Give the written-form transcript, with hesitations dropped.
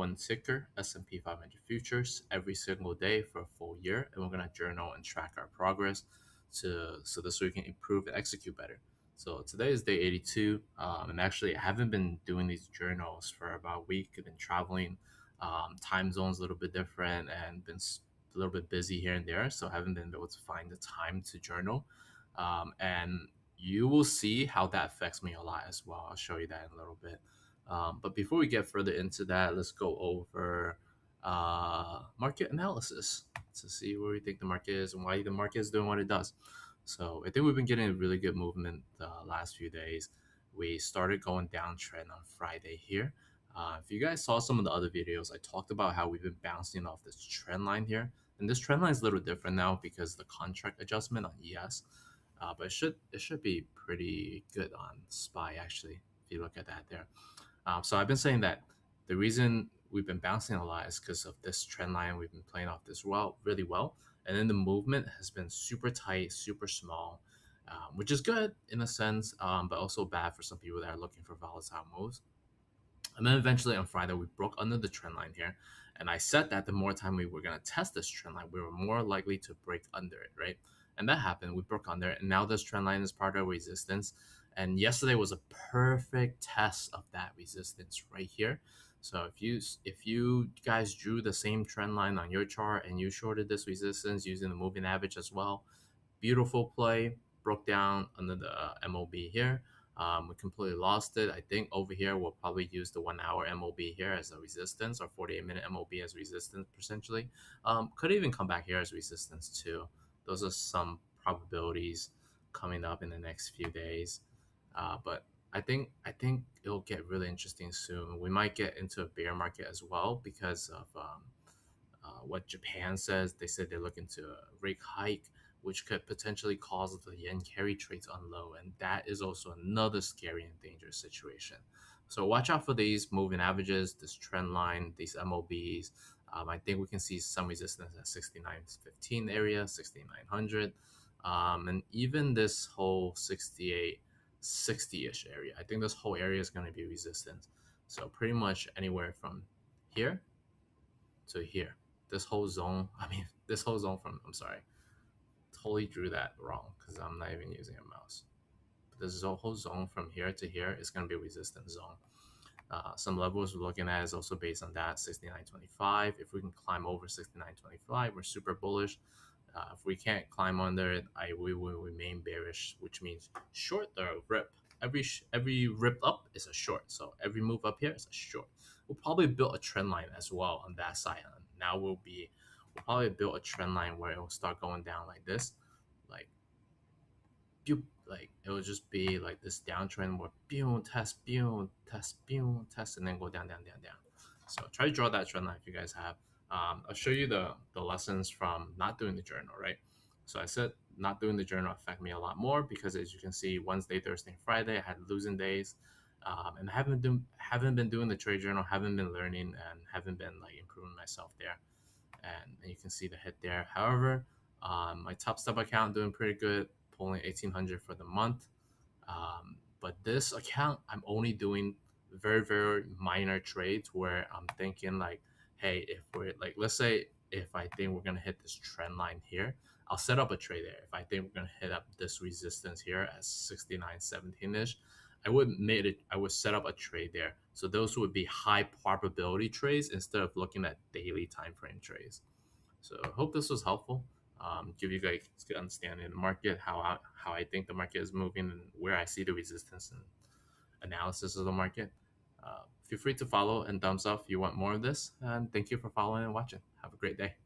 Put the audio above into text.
one ticker, S&P 500 Futures, every single day for a full year, and we're gonna journal and track our progress so this way we can improve and execute better. So today is day 82, and actually I haven't been doing these journals for about a week. I've been traveling, time zones a little bit different, and been a little bit busy here and there, so I haven't been able to find the time to journal. And you will see how that affects me a lot as well. I'll show you that in a little bit. But before we get further into that, let's go over market analysis to see where we think the market is and why the market is doing what it does. So I think we've been getting a really good movement the last few days. We started going downtrend on Friday here. If you guys saw some of the other videos, I talked about how we've been bouncing off this trend line here. And this trend line is a little different now because the contract adjustment on ES. But it should be pretty good on SPY actually, if you look at that there. So I've been saying that the reason we've been bouncing a lot is because of this trend line. We've been playing off this really well. And then the movement has been super tight, super small, which is good in a sense, but also bad for some people that are looking for volatile moves. And then eventually on Friday, we broke under the trend line here. And I said that the more time we were going to test this trend line, we were more likely to break under it, right? And that happened. We broke under it. And now this trend line is part of resistance. And yesterday was a perfect test of that resistance right here. So if you guys drew the same trend line on your chart and you shorted this resistance using the moving average as well, beautiful play, broke down under the MOB here. We completely lost it. I think over here we'll probably use the 1 hour MOB here as a resistance, or 48-minute MOB as resistance potentially. Could even come back here as resistance too. Those are some probabilities coming up in the next few days. But I think it'll get really interesting soon. We might get into a bear market as well because of what Japan says. They said they're looking to rate hike, which could potentially cause the yen carry trade to unload, and that is also another scary and dangerous situation. So watch out for these moving averages, this trend line, these MOBs. I think we can see some resistance at 69.15 area, 6900, and even this whole 6860-ish area. I think this whole area is going to be resistance. So pretty much anywhere from here to here. This whole zone, this whole zone from, I'm sorry, totally drew that wrong because I'm not even using a mouse. But this whole zone from here to here is going to be a resistance zone. Some levels we're looking at is also based on that 69.25. If we can climb over 69.25, we're super bullish. If we can't climb under it, we will remain bearish, which means short the rip. Every rip up is a short, so every move up here is a short. We'll probably build a trend line as well on that side. Now we'll probably build a trend line where it will start going down like this, like it will just be like this downtrend where test, and then go down. So try to draw that trend line if you guys have. I'll show you the lessons from not doing the journal, right? So I said not doing the journal affect me a lot more because, as you can see, Wednesday, Thursday, and Friday I had losing days, and I haven't been doing the trade journal, haven't been learning, and haven't been like improving myself there. And you can see the hit there. However, my Top Step account doing pretty good, pulling 1800 for the month. But this account, I'm only doing very, very minor trades where I'm thinking like, hey, if we're like, let's say if I think we're gonna hit this trend line here, I'll set up a trade there. If I think we're gonna hit up this resistance here at 69.17-ish, I would set up a trade there. So those would be high probability trades instead of looking at daily time frame trades. So I hope this was helpful. Give you guys a good understanding of the market, how I think the market is moving, and where I see the resistance and analysis of the market. Feel free to follow and thumbs up if you want more of this. And thank you for following and watching. Have a great day.